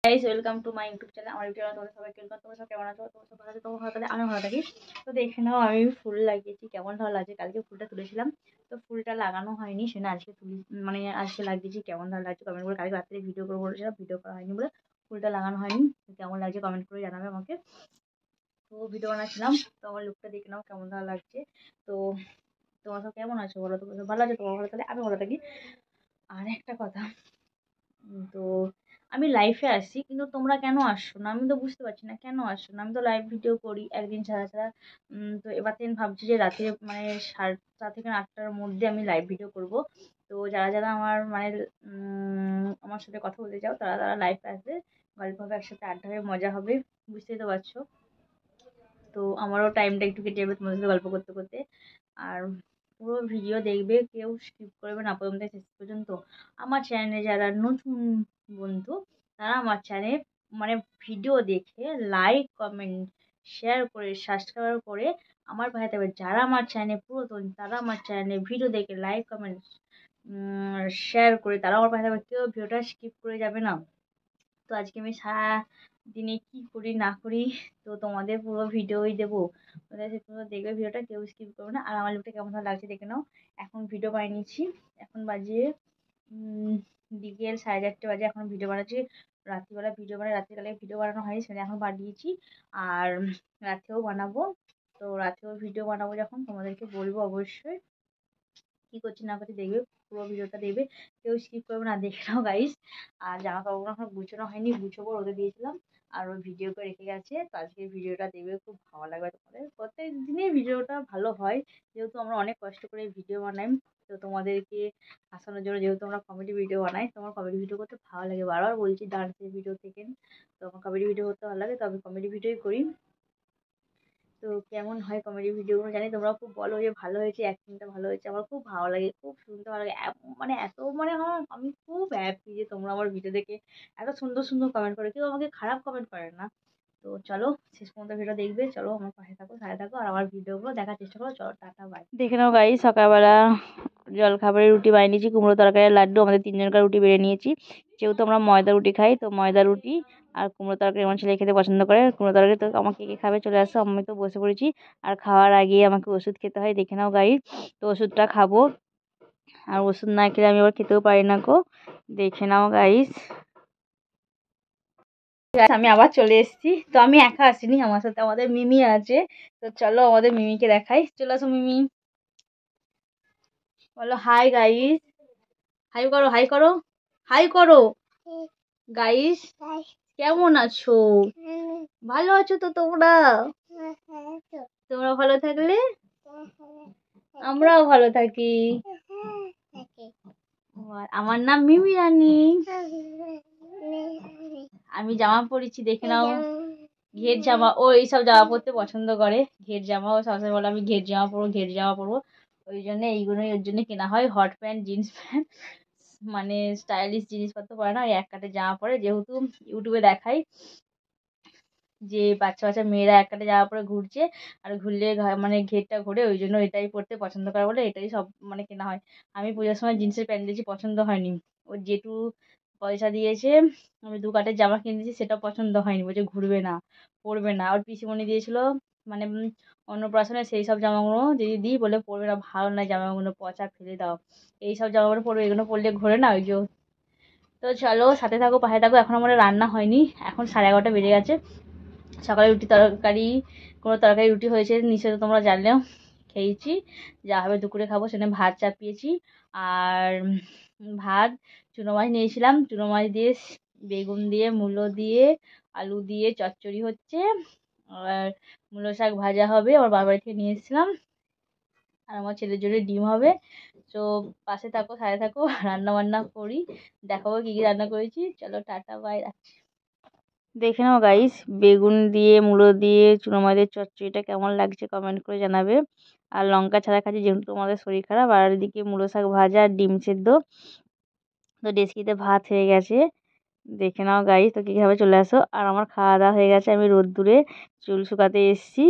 Guys welcome to my YouTube channel. আমার YouTube channel তোমাদের সবাইকে ওয়েলকাম। তোমরা সব কেমন আছো? তোমরা সব ভালো আছো? তোমার ভালো থাকলে আমি ভালো থাকি। তো দেখে নাও আমি ফুল লাগিয়েছি, কেমন ভালো লাগছে। কালকে ফুলটা তুলেছিলাম, তো ফুলটা লাগানো হয়নি, সেটা আজকে তুলি, মানে আজকে লাগিয়েছি। কেমন ভালো লাগছে কমেন্ট করে। কালকে রাত্রে ভিডিও করে বলেছিলাম, ভিডিও করা হয়নি বলে ফুলটা লাগানো হয়নি। তো কেমন লাগছে কমেন্ট করে জানাবে আমাকে। তো ভিডিও বানাচ্ছিলাম, তো আমার লুকটা দেখে নাও কেমন ভালো লাগছে। তো তোমার সব কেমন আছো বলো? তোমার সব ভালো আছে? তোমার ভালো থাকলে আমি ভালো থাকি। আর একটা কথা, তো আমি লাইফে আসছি, কিন্তু তোমরা কেন আসছো না? আমি তো বুঝতে পারছি না কেন আসছো না। আমি তো লাইভ ভিডিও করি একদিন ছাড়া ছাড়া। তো এবার থেকে ভাবছি যে রাতে মানে 7টা থেকে 8টার মধ্যে আমি লাইভ ভিডিও করব। তো যারা যারা আমার মানে আমার সাথে কথা বলতে চাও, তারা তারা লাইভে আসবে, গল্প হবে, একসাথে আড্ডা হবে, মজা হবে। বুঝতেই তো পারছো। তো আমারও টাইমটা একটু কেটে যাবে তোমাদের সাথে গল্প করতে করতে। আর পুরো ভিডিও দেখবে, কেউ স্কিপ করবে না প্রথম থেকে শেষ পর্যন্ত। আমার চ্যানেলে যারা নতুন বন্ধু, তারা আমার চ্যানেল মানে ভিডিও দেখে লাইক কমেন্ট শেয়ার করে সাবস্ক্রাইব করে আমার পাশে থাকবে। যারা আমার চ্যানেলে পুরাতন, তারা আমার চ্যানেলে ভিডিও দেখে লাইক কমেন্ট শেয়ার করে তারা আমার পাশে থাকবে। কেউ ভিডিওটা স্কিপ করে যাবে না। তো আজকে আমি সারা দিনে কি করি না করি, তো তোমাদের পুরো ভিডিওই দেবো। তোমরা পুরো দেখবে ভিডিওটা, কেউ স্কিপ করবে না। আর আমার লুকটা কেমন ভালো লাগছে দেখে নাও। এখন ভিডিও বানিয়ে নিচ্ছি। এখন বাজে বিকেল 4:30 বাজে, এখন ভিডিও বানাচ্ছি। রাত্রিবেলা ভিডিও বানাই, রাত্রিবেলায় ভিডিও বানানো হয়নি, সেটা এখন বানিয়েছি। আর রাতেও বানাবো। তো রাতেও ভিডিও বানাবো, যখন তোমাদেরকে বলবো অবশ্যই। কি করছি না করছি দেখবে, পুরো ভিডিওটা দেখবে, কেউ স্কিপ করবে না। দেখে নাও গাইস। আর জামা কাপড়গুলো এখন গুছানো হয়নি, গুছোবো, রোদে দিয়েছিলাম। আর ওই ভিডিও করে রেখে গেছে। তো আজকে ভিডিওটা দেখবে, খুব ভালো লাগবে তোমাদের। প্রত্যেক দিনের ভিডিওটা ভালো হয়, যেহেতু আমরা অনেক কষ্ট করে ভিডিও বানাই। তো তোমাদেরকে হাসানোর জন্য, যেহেতু আমরা কমেডি ভিডিও বানাই, তো আমার কমেডি ভিডিও করতে ভালো লাগে। বারবার বলছি ডান্সের ভিডিও থেকে, তো আমার কমেডি ভিডিও করতে ভালো লাগে, তো আমি কমেডি ভিডিওই করি। তো কেমন হয় কমেডি ভিডিওগুলো জানি, তোমরাও খুব বলো যে ভালো হয়েছে, অ্যাক্টিংটা ভালো হয়েছে। আমার খুব ভালো লাগে, খুব শুনতে ভালো লাগে। মানে এত মানে আমার, আমি খুব হ্যাপি যে তোমরা আমার ভিডিও দেখে এত সুন্দর সুন্দর কমেন্ট করে। কেউ আমাকে খারাপ কমেন্ট করে না। তো চলো শেষ পর্যন্ত ভিডিও দেখবে, চলো আমার পাশে থাকো, সাথে থাকো, আর আমার ভিডিওগুলো দেখার চেষ্টা করো। চলো টাটা বাই। দেখে নাও গাই, সকালবেলা জলখাবারে রুটি বানিয়ে নিয়েছি, কুমড়ো তরকারি, লাড্ডু। আমাদের 3জনকার রুটি বেড়ে নিয়েছি, যেহেতু আমরা ময়দা রুটি খাই। তো ময়দা রুটি আর কুমড়ো তরকারি আমার ছেলে খেতে পছন্দ করে। কুমড়ো তরকারি তো আমাকে কে খাবে চলে আসো, আমি তো বসে পড়েছি। আর খাওয়ার আগে আমাকে ওষুধ খেতে হয়, দেখে নাও গাইস। তো ওষুধটা খাবো, আর ওষুধ না খেলে আমি আবার খেতেও পারি না গো। দেখে নাও গাইস। আমি আবার চলে এসেছি। তো আমি একা আসিনি, আমার সাথে আমাদের মিমি আছে। তো চলো আমাদের মিমিকে দেখাই, চলে আসো মিমি। বলো হাই গাইস। হাই করো, হাই করো, হাই করো গাইস। কেমন আছো? ভালো আছো তো তোমরা? তোমরা ভালো থাকলে আমরাও ভালো থাকি। আমার নাম মিমি রানী। আমি জামা পরেছি, দেখে নাও। ঘের জামা, ও এইসব জামা পরতে পছন্দ করে। ঘের জামা, ও সবসময় বলে আমি ঘের জামা পরবো, ঘের জামা পরবো। ওই জন্য এইগুলোই ওর জন্য কেনা হয়। হট প্যান্ট, জিন্স প্যান্ট, মানে স্টাইলিশ জিনিসপত্র পরে না, ওই এক কাটে জামা পরে। যেহেতু ইউটিউবে দেখাই যে বাচ্চা বাচ্চা মেয়েরা এক কাটে জামা পরে ঘুরছে, আর ঘুরলে মানে ঘেরটা ঘোরে, ওই জন্য এটাই পরতে পছন্দ করে বলে এটাই সব মানে কেনা হয়। আমি পুজোর সময় জিন্সের প্যান্ট দিয়েছি, পছন্দ হয়নি। ওর জেঠু পয়সা দিয়েছে, আমি 2 কাটের জামা কিনে দিয়েছি, সেটা পছন্দ হয়নি, বলছে ঘুরবে না, পরবে না। ওর পিসিমণি দিয়েছিল মানে অন্নপ্রাশনে, সেই সব জামাগুলো যদি দিই বলে পরবে না, ভালো নয় জামাগুলো, পচা, ফেলে দাও। এই সব জামাগুলো পরবে, এগুলো পরলে ঘোরে না, ওই যে। তো চলো সাথে থাকো, পাশে থাকো। এখন আমাদের রান্না হয়নি, এখন 11:30 বেজে গেছে। সকালে রুটি তরকারি, কোনো তরকারি রুটি হয়েছে নিশ্চয়, তো তোমরা জানলেও। খেয়েছি, যা হবে দুপুরে খাবো। সেখানে ভাত চাপিয়েছি, আর ভাত, চুনো মাছ নিয়েছিলাম, চুনো মাছ দিয়ে বেগুন দিয়ে মূলো দিয়ে আলু দিয়ে চচ্চড়ি হচ্ছে। আর মূলো শাক ভাজা হবে, আমার বাবার বাড়ি থেকে নিয়ে এসেছিলাম। আর আমার ছেলের জন্য ডিম হবে। তো পাশে থাকো, সাথে থাকো, রান্না বান্না করি, দেখাবো কী কী রান্না করেছি। চলো টাটা বাই, রাখছি। দেখে নাও গাইস, বেগুন দিয়ে মূলো দিয়ে চুনো মাছের চচ্চড়িটা কেমন লাগছে কমেন্ট করে জানাবে। আর লঙ্কা ছাড়া খাচ্ছি, যেহেতু তোমাদের শরীর খারাপ। আর এদিকে মূলো শাক ভাজা আর ডিম সেদ্ধ। তো ডেস্কিতে ভাত হয়ে গেছে, দেখে নাও গাইস। তো কী খাবে চলে আসো। আর আমার খাওয়া দাওয়া হয়ে গেছে, আমি রোদ্দুরে চুল শুকাতে এসেছি।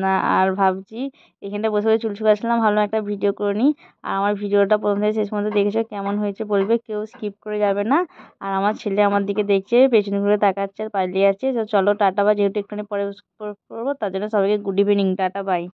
না আর ভাবছি এখানটা বসে বসে চুল শুকাচ্ছিলাম, ভাবলাম একটা ভিডিও করে নিই। আর আমার ভিডিওটা প্রথম থেকে শেষ পর্যন্ত দেখেছো, কেমন হয়েছে বলবে, কেউ স্কিপ করে যাবে না। আর আমার ছেলে আমার দিকে দেখছে, পেছনে ঘুরে তাকাচ্ছে আর পালিয়ে যাচ্ছে। তো চলো টাটা, বা যেহেতু একটুখানি পরে করবো, তার জন্য সবাইকে গুড ইভিনিং, টাটা, বাই।